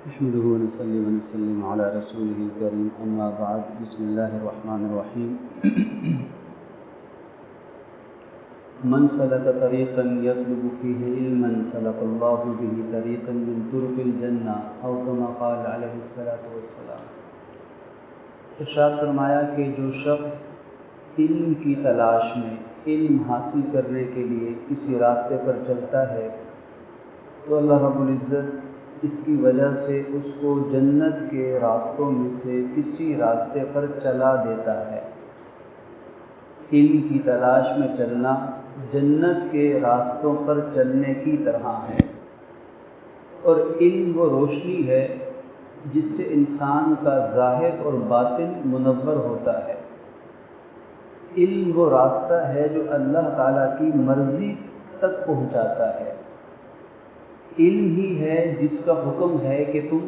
نحمده ونصلي ونسلم على رسوله الكريم أما بعد بسم الله الرحمن الرحيم من سلك طريقا يطلب فيه علما سلك الله به طريقا من طرق الجنة أو كما قال عليه الصلاة والسلام۔ ارشاد فرمایا کہ جو شخص علم کی تلاش میں علم حاصل کرنے کے لیے کسی راستے پر چلتا ہے تو اللہ رب العزت اس کی وجہ سے اس کو جنت کے راستوں میں سے کسی راستے پر چلا دیتا ہے۔ علم کی تلاش میں چلنا جنت کے راستوں پر چلنے کی طرح ہے، اور علم وہ روشنی ہے جس سے انسان کا ظاہر اور باطن منور ہوتا ہے۔ علم وہ راستہ ہے جو اللہ تعالیٰ کی مرضی تک پہنچاتا ہے۔ علم ہی ہے جس کا حکم ہے کہ تم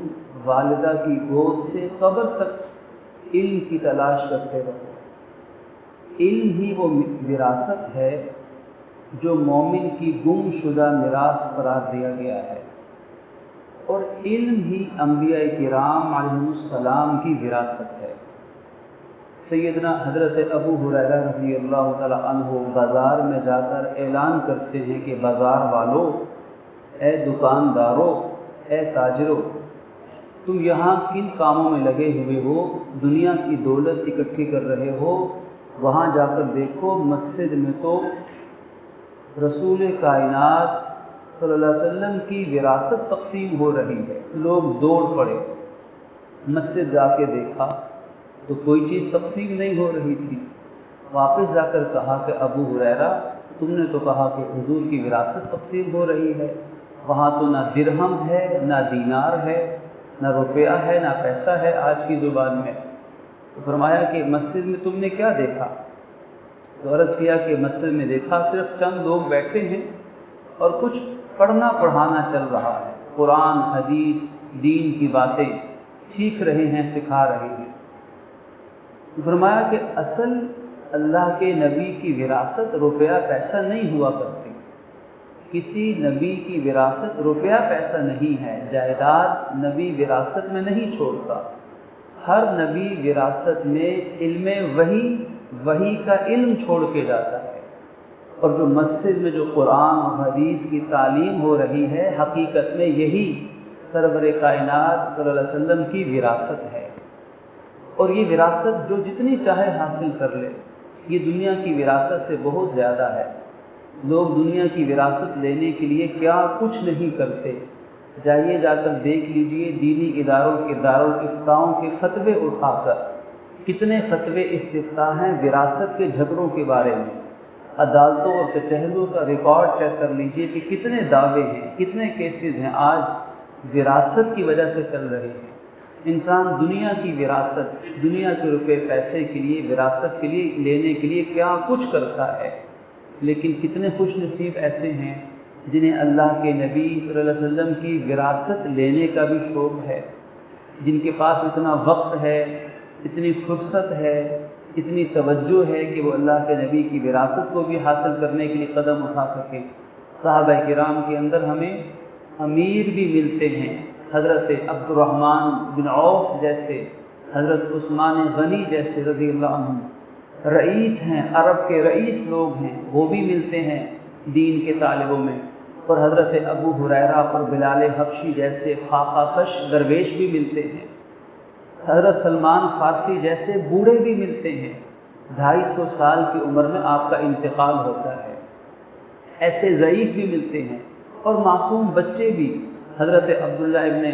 والدہ کی گود سے قبر تک علم کی تلاش کرتے رہو۔ علم ہی وہ وراثت ہے جو مومن کی گم شدہ میراث قرار دیا گیا ہے، اور علم ہی انبیاء کرام علیہ السلام کی وراثت ہے۔ سیدنا حضرت ابو ہریرہ رضی اللہ تعالی عنہ بازار میں جا کر اعلان کرتے ہیں کہ بازار والوں، اے دکانداروں، اے تاجروں، تم یہاں کن کاموں میں لگے ہوئے ہو؟ دنیا کی دولت اکٹھی کر رہے ہو؟ وہاں جا کر دیکھو مسجد میں تو رسول کائنات صلی اللہ علیہ وسلم کی وراثت تقسیم ہو رہی ہے۔ لوگ دوڑ پڑے، مسجد جا کے دیکھا تو کوئی چیز تقسیم نہیں ہو رہی تھی۔ واپس جا کر کہا کہ ابو ہریرہ، تم نے تو کہا کہ حضور کی وراثت تقسیم ہو رہی ہے، وہاں تو نہ درہم ہے، نہ دینار ہے، نہ روپیہ ہے، نہ پیسہ ہے آج کی زبان میں۔ تو فرمایا کہ مسجد میں تم نے کیا دیکھا؟ تو عرض کیا کہ مسجد میں دیکھا صرف چند لوگ بیٹھے ہیں اور کچھ پڑھنا پڑھانا چل رہا ہے، قرآن حدیث دین کی باتیں سیکھ رہے ہیں، سکھا رہے ہیں۔ تو فرمایا کہ اصل اللہ کے نبی کی وراثت روپیہ پیسہ نہیں ہوا کرتی۔ کسی نبی کی وراثت روپیہ پیسہ نہیں ہے، جائیداد نبی وراثت میں نہیں چھوڑتا۔ ہر نبی وراثت میں علم وحی کا علم چھوڑ کے جاتا ہے، اور جو مسجد میں جو قرآن اور حدیث کی تعلیم ہو رہی ہے حقیقت میں یہی سرور کائنات صلی اللہ علیہ وسلم کی وراثت ہے۔ اور یہ وراثت جو جتنی چاہے حاصل کر لے، یہ دنیا کی وراثت سے بہت زیادہ ہے۔ لوگ دنیا کی وراثت لینے کے لیے کیا کچھ نہیں کرتے۔ جائیے جا کر دیکھ لیجئے دینی اداروں کے دارالافتاؤں کے فتوے اٹھا کر، کتنے فتوے استفتاء ہیں وراثت کے جھگڑوں کے بارے میں۔ عدالتوں اور کچہریوں کا ریکارڈ چیک کر لیجئے کہ کتنے دعوے ہیں، کتنے کیسز ہیں آج وراثت کی وجہ سے چل رہے ہیں۔ انسان دنیا کی وراثت، دنیا کے روپے پیسے کے لیے، وراثت کے لیے لینے کے لیے کیا کچھ کرتا ہے، لیکن کتنے خوش نصیب ایسے ہیں جنہیں اللہ کے نبی صلی اللہ علیہ وسلم کی وراثت لینے کا بھی شوق ہے، جن کے پاس اتنا وقت ہے، اتنی فرصت ہے، اتنی توجہ ہے کہ وہ اللہ کے نبی کی وراثت کو بھی حاصل کرنے کے لیے قدم اٹھا سکیں۔ صحابہ کرام کے اندر ہمیں امیر بھی ملتے ہیں، حضرت عبد الرحمن بن عوف جیسے، حضرت عثمان غنی جیسے رضی اللہ عنہ، رئیس ہیں، عرب کے رئیس لوگ ہیں، وہ بھی ملتے ہیں دین کے طالبوں میں۔ اور حضرت ابو ہریرہ اور بلال حبشی جیسے خاقہ کش درویش بھی ملتے ہیں۔ حضرت سلمان فارسی جیسے بوڑھے بھی ملتے ہیں، 250 سال کی عمر میں آپ کا انتقال ہوتا ہے۔ ایسے ضعیف بھی ملتے ہیں، اور معصوم بچے بھی، حضرت عبداللہ ابن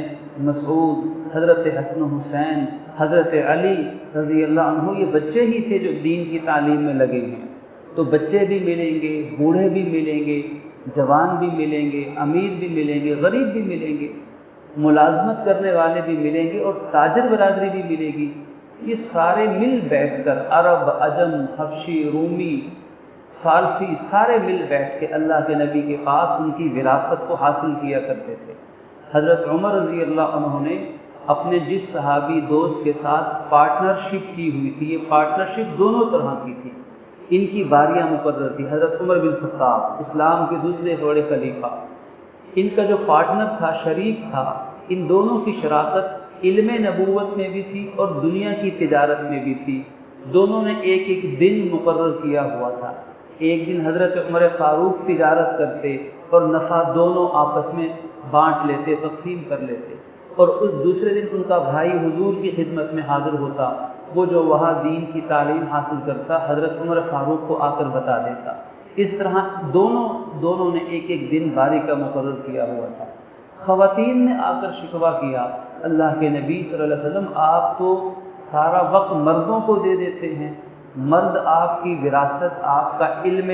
مسعود، حضرت حسن حسین، حضرت علی رضی اللہ عنہ، یہ بچے ہی تھے جو دین کی تعلیم میں لگے ہیں۔ تو بچے بھی ملیں گے، بوڑھے بھی ملیں گے، جوان بھی ملیں گے، امیر بھی ملیں گے، غریب بھی ملیں گے، ملازمت کرنے والے بھی ملیں گے، اور تاجر برادری بھی ملے گی۔ یہ سارے مل بیٹھ کر، عرب، عجم، حبشی، رومی، فارسی، سارے مل بیٹھ کے اللہ کے نبی کے پاس ان کی وراثت کو حاصل کیا کرتے تھے۔ حضرت عمر رضی اللہ عنہ نے اپنے جس صحابی دوست کے ساتھ پارٹنرشپ کی ہوئی تھی، یہ پارٹنرشپ دونوں طرح کی تھی، ان کی باریاں مقرر تھی۔ حضرت عمر بن خطاب اسلام کے دوسرے بڑے خلیفہ، ان کا جو پارٹنر تھا، شریک تھا، ان دونوں کی شراکت علم نبوت میں بھی تھی اور دنیا کی تجارت میں بھی تھی۔ دونوں نے ایک ایک دن مقرر کیا ہوا تھا۔ ایک دن حضرت عمر فاروق تجارت کرتے اور نفع دونوں آپس میں بانٹ لیتے، تقسیم کر لیتے، اور اس دوسرے دن ان کا بھائی حضور کی خدمت میں حاضر ہوتا، وہ جو وہاں دین کی تعلیم حاصل کرتا حضرت عمر فاروق کو آ کر بتا دیتا۔ اس طرح دونوں نے ایک ایک دن باری کا مقرر کیا ہوا تھا۔ خواتین نے آ کر شکوہ کیا، اللہ کے نبی صلی اللہ علیہ وسلم آپ تو سارا وقت مردوں کو دے دیتے ہیں، مرد آپ کی وراثت، آپ کا علم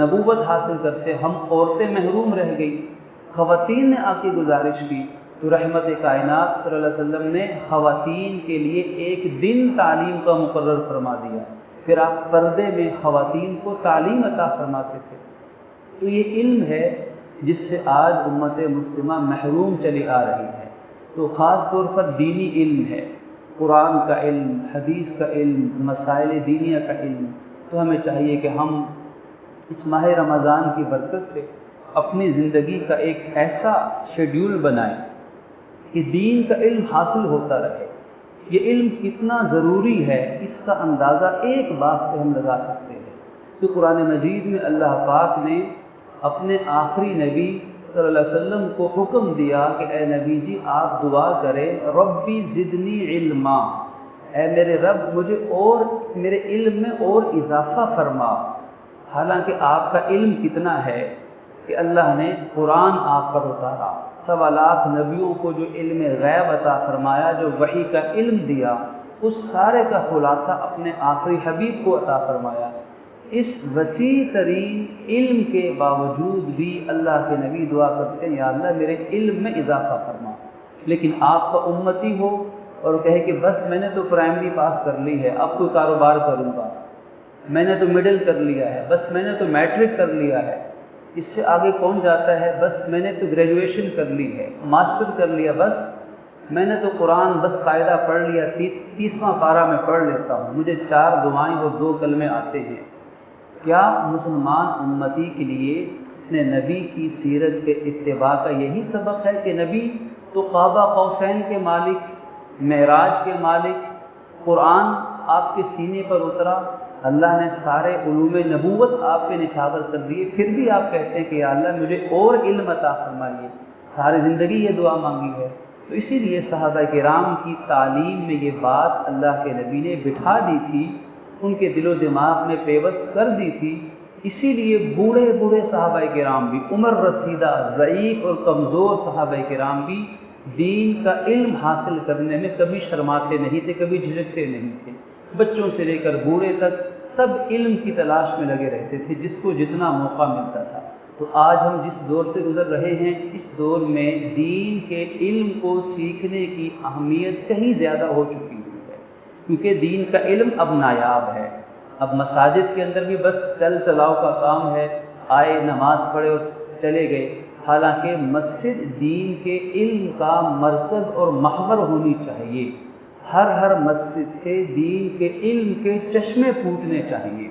نبوت حاصل کرتے، ہم عورتیں محروم رہ گئی۔ خواتین نے آ کے گزارش کی تو رحمت کائنات صلی اللہ علیہ وسلم نے خواتین کے لیے ایک دن تعلیم کا مقرر فرما دیا، پھر آپ پردے میں خواتین کو تعلیم عطا فرماتے تھے۔ تو یہ علم ہے جس سے آج امت مسلمہ محروم چلی آ رہی ہے۔ تو خاص طور پر دینی علم ہے، قرآن کا علم، حدیث کا علم، مسائل دینیہ کا علم۔ تو ہمیں چاہیے کہ ہم اس ماہ رمضان کی برکت سے اپنی زندگی کا ایک ایسا شیڈیول بنائیں کہ دین کا علم حاصل ہوتا رہے۔ یہ علم کتنا ضروری ہے اس کا اندازہ ایک بات سے ہم لگا سکتے ہیں۔ تو قرآن مجید میں اللہ پاک نے اپنے آخری نبی صلی اللہ علیہ وسلم کو حکم دیا کہ اے نبی جی آپ دعا کریں ربی زدنی علما، اے میرے رب مجھے اور میرے علم میں اور اضافہ فرما۔ حالانکہ آپ کا علم کتنا ہے کہ اللہ نے قرآن آپ پر اتارا، 1.25 لاکھ نبیوں کو جو علم غیب عطا فرمایا، جو وحی کا علم دیا، اس سارے کا خلاصہ اپنے آخری حبیب کو عطا فرمایا۔ اس وسیع ترین علم کے باوجود بھی اللہ کے نبی دعا کرتے ہیں یا اللہ میرے علم میں اضافہ فرما۔ لیکن آپ کا امتی ہو اور کہے کہ بس میں نے تو پرائمری پاس کر لی ہے، اب کوئی کاروبار کروں گا، میں نے تو مڈل کر لیا ہے، بس میں نے تو میٹرک کر لیا ہے، اس سے آگے کون جاتا ہے، بس میں نے تو گریجویشن کر لی ہے، ماسٹر کر لیا، بس میں نے تو قرآن بس قاعدہ پڑھ لیا، 30واں پارہ میں پڑھ لیتا ہوں، مجھے 4 دعائیں اور 2 کلمے آتے ہیں۔ کیا مسلمان امتی کے لیے اپنے نبی کی سیرت کے اتباع کا یہی سبق ہے کہ نبی تو قاب قوسین کے مالک، معراج کے مالک، قرآن آپ کے سینے پر اترا، اللہ نے سارے علوم نبوت آپ کے نشاور کر دیے، پھر بھی آپ کہتے ہیں کہ یا اللہ مجھے اور علم عطا فرمائیے، ساری زندگی یہ دعا مانگی ہے۔ تو اسی لیے صحابہ کرام کی تعلیم میں یہ بات اللہ کے نبی نے بٹھا دی تھی، ان کے دل و دماغ میں پیوست کر دی تھی۔ اسی لیے بوڑھے صحابہ کرام بھی، عمر رسیدہ، ضعیف اور کمزور صحابہ کرام بھی دین کا علم حاصل کرنے میں کبھی شرماتے نہیں تھے، کبھی جھجکتے نہیں تھے۔ بچوں سے لے کر بوڑھے تک سب علم کی تلاش میں لگے رہتے تھے، جس کو جتنا موقع ملتا تھا۔ تو آج ہم جس دور سے گزر رہے ہیں، اس دور میں دین کے علم کو سیکھنے کی اہمیت کہیں زیادہ ہو چکی ہوئی ہے، کیونکہ دین کا علم اب نایاب ہے۔ اب مساجد کے اندر بھی بس چل چلاؤ کا کام ہے، آئے نماز پڑھے اور چلے گئے، حالانکہ مسجد دین کے علم کا مرکز اور محور ہونی چاہیے۔ ہر مسجد سے دین کے علم کے چشمے پھوٹنے چاہیے۔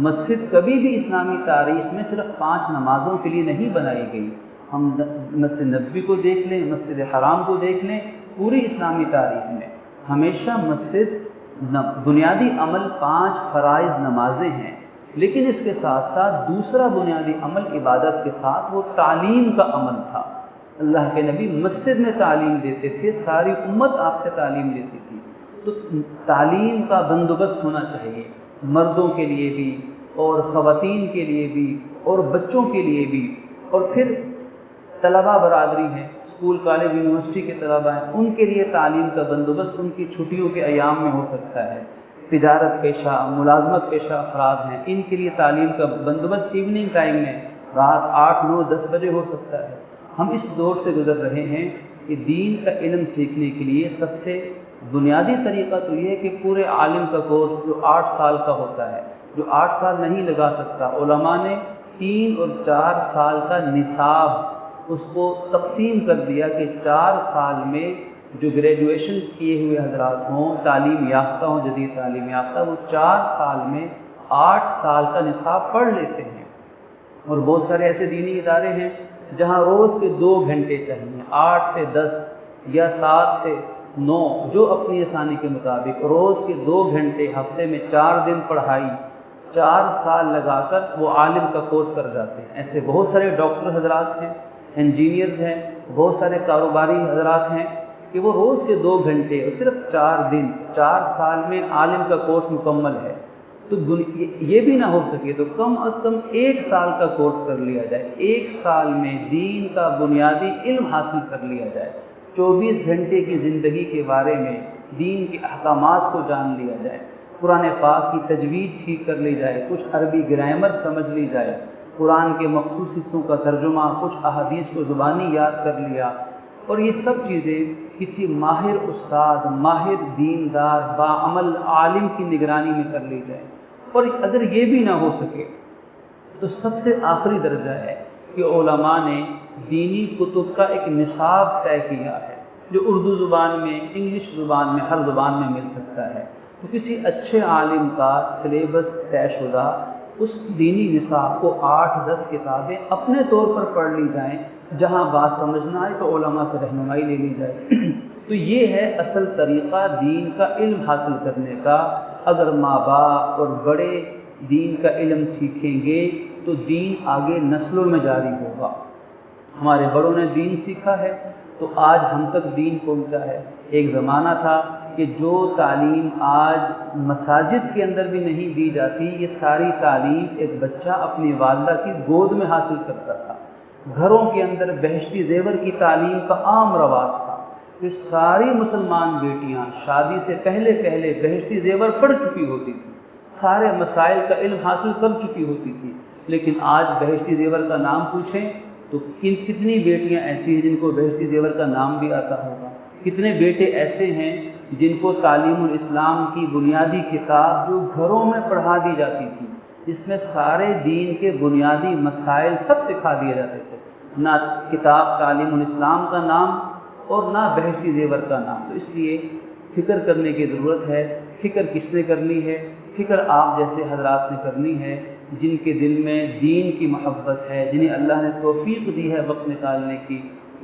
مسجد کبھی بھی اسلامی تاریخ میں صرف 5 نمازوں کے لیے نہیں بنائی گئی۔ ہم مسجد نبوی کو دیکھ لیں، مسجد حرام کو دیکھ لیں، پوری اسلامی تاریخ میں ہمیشہ مسجد بنیادی عمل 5 فرائض نمازیں ہیں، لیکن اس کے ساتھ ساتھ دوسرا بنیادی عمل عبادت کے ساتھ وہ تعلیم کا عمل تھا۔ اللہ کے نبی مسجد میں تعلیم دیتے تھے، ساری امت آپ سے تعلیم لیتی تھی۔ تو تعلیم کا بندوبست ہونا چاہیے، مردوں کے لیے بھی اور خواتین کے لیے بھی اور بچوں کے لیے بھی، اور پھر طلبہ برادری ہیں، اسکول کالج یونیورسٹی کے طلبہ ہیں، ان کے لیے تعلیم کا بندوبست ان کی چھٹیوں کے ایام میں ہو سکتا ہے۔ تجارت پیشہ، ملازمت پیشہ افراد ہیں، ان کے لیے تعلیم کا بندوبست ایوننگ ٹائم میں رات 8، 9، 10 بجے ہو سکتا ہے۔ ہم اس دور سے گزر رہے ہیں کہ دین کا علم سیکھنے کے لیے سب سے بنیادی طریقہ تو یہ ہے کہ پورے عالم کا کورس جو 8 سال کا ہوتا ہے، جو 8 سال نہیں لگا سکتا، علماء نے 3 اور 4 سال کا نصاب اس کو تقسیم کر دیا کہ 4 سال میں جو گریجویشن کیے ہوئے حضرات ہوں، تعلیم یافتہ ہوں، جدید تعلیم یافتہ، وہ 4 سال میں 8 سال کا نصاب پڑھ لیتے ہیں۔ اور بہت سارے ایسے دینی ادارے ہیں جہاں روز کے 2 گھنٹے چاہیے، 8 سے 10 یا 7 سے 9 جو اپنی آسانی کے مطابق روز کے 2 گھنٹے ہفتے میں 4 دن پڑھائی 4 سال لگا کر وہ عالم کا کورس کر جاتے ہیں۔ ایسے بہت سارے ڈاکٹر حضرات ہیں، انجینئرز ہیں، بہت سارے کاروباری حضرات ہیں کہ وہ روز کے 2 گھنٹے اور صرف 4 دن 4 سال میں عالم کا کورس مکمل ہے۔ تو یہ بھی نہ ہو سکے تو کم از کم 1 سال کا کورس کر لیا جائے، 1 سال میں دین کا بنیادی علم حاصل کر لیا جائے، 24 گھنٹے کی زندگی کے بارے میں دین کے احکامات کو جان لیا جائے، قرآن پاک کی تجوید ٹھیک کر لی جائے، کچھ عربی گرامر سمجھ لی جائے، قرآن کے مخصوص حصوں کا ترجمہ، کچھ احادیث کو زبانی یاد کر لیا، اور یہ سب چیزیں کسی ماہر استاد، ماہر دیندار، باعمل عالم کی نگرانی میں کر لی جائے۔ اور اگر یہ بھی نہ ہو سکے تو سب سے آخری درجہ ہے کہ علماء نے دینی کتب کا ایک نصاب طے کیا ہے جو اردو زبان میں، انگلش زبان میں، ہر زبان میں مل سکتا ہے۔ تو کسی اچھے عالم کا سلیبس طے شدہ اس دینی نصاب کو 8-10 کتابیں اپنے طور پر پڑھ لی جائیں، جہاں بات سمجھنا آئے تو علماء سے رہنمائی لے لی جائے۔ تو یہ ہے اصل طریقہ دین کا علم حاصل کرنے کا۔ اگر ماں باپ اور بڑے دین کا علم سیکھیں گے تو دین آگے نسلوں میں جاری ہوگا۔ ہمارے بڑوں نے دین سیکھا ہے تو آج ہم تک دین پہنچا ہے۔ ایک زمانہ تھا کہ جو تعلیم آج مساجد کے اندر بھی نہیں دی جاتی، یہ ساری تعلیم ایک بچہ اپنی والدہ کی گود میں حاصل کرتا تھا۔ گھروں کے اندر بہشتی زیور کی تعلیم کا عام رواج تھا کہ ساری مسلمان بیٹیاں شادی سے پہلے بہشتی زیور پڑھ چکی ہوتی تھی، سارے مسائل کا علم حاصل کر چکی ہوتی تھی۔ لیکن آج بہشتی زیور کا نام پوچھیں تو کتنی بیٹیاں ایسی ہیں جن کو بہشتی زیور کا نام بھی آتا ہوگا، کتنے بیٹے ایسے ہیں جن کو تعلیم الاسلام کی بنیادی کتاب جو گھروں میں پڑھا دی جاتی تھی، جس میں سارے دین کے بنیادی مسائل سب سکھا دیے جاتے تھے، نہ کتاب تعلیم الاسلام کا نام اور نہ بہشتی زیور کا نام۔ تو اس لیے فکر کرنے کی ضرورت ہے۔ فکر کس نے کرنی ہے؟ فکر آپ جیسے حضرات نے کرنی ہے جن کے دل میں دین کی محبت ہے، جنہیں اللہ نے توفیق دی ہے وقت نکالنے کی۔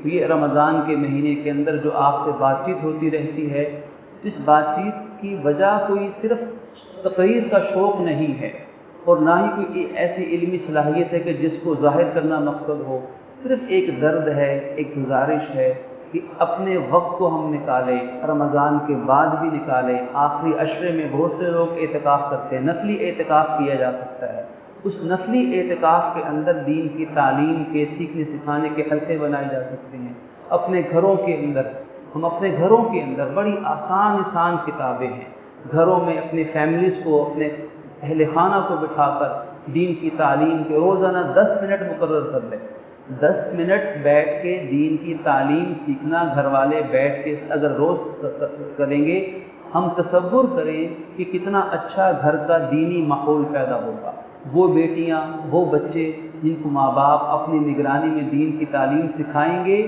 یہ رمضان کے مہینے کے اندر جو آپ سے بات چیت ہوتی رہتی ہے، اس بات چیت کی وجہ کوئی صرف تقریر کا شوق نہیں ہے اور نہ ہی کوئی ایسی علمی صلاحیت ہے کہ جس کو ظاہر کرنا مقصد ہو، صرف ایک درد ہے، ایک گزارش ہے کہ اپنے وقت کو ہم نکالیں، رمضان کے بعد بھی نکالیں۔ آخری عشرے میں بہت سے لوگ اعتکاف کرتے ہیں، نسلی اعتکاف کیا جا سکتا ہے۔ اس نسلی اعتکاف کے اندر دین کی تعلیم کے سیکھنے سکھانے کے حلقے بنائے جا سکتے ہیں۔ اپنے گھروں کے اندر ہم اپنے گھروں کے اندر بڑی آسان کتابیں ہیں، گھروں میں اپنی فیملیز کو، اپنے اہل خانہ کو بٹھا کر دین کی تعلیم کے روزانہ 10 منٹ مقرر کر لیں۔ 10 منٹ بیٹھ کے دین کی تعلیم سیکھنا، گھر والے بیٹھ کے اگر روز کریں گے، ہم تصور کریں کہ کتنا اچھا گھر کا دینی ماحول پیدا ہوگا۔ وہ بیٹیاں، وہ بچے جن کو ماں باپ اپنی نگرانی میں دین کی تعلیم سکھائیں گے،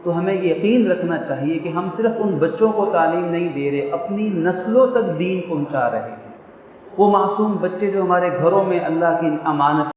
تو ہمیں یقین رکھنا چاہیے کہ ہم صرف ان بچوں کو تعلیم نہیں دے رہے، اپنی نسلوں تک دین پہنچا رہے ہیں۔ وہ معصوم بچے جو ہمارے گھروں میں اللہ کی امانت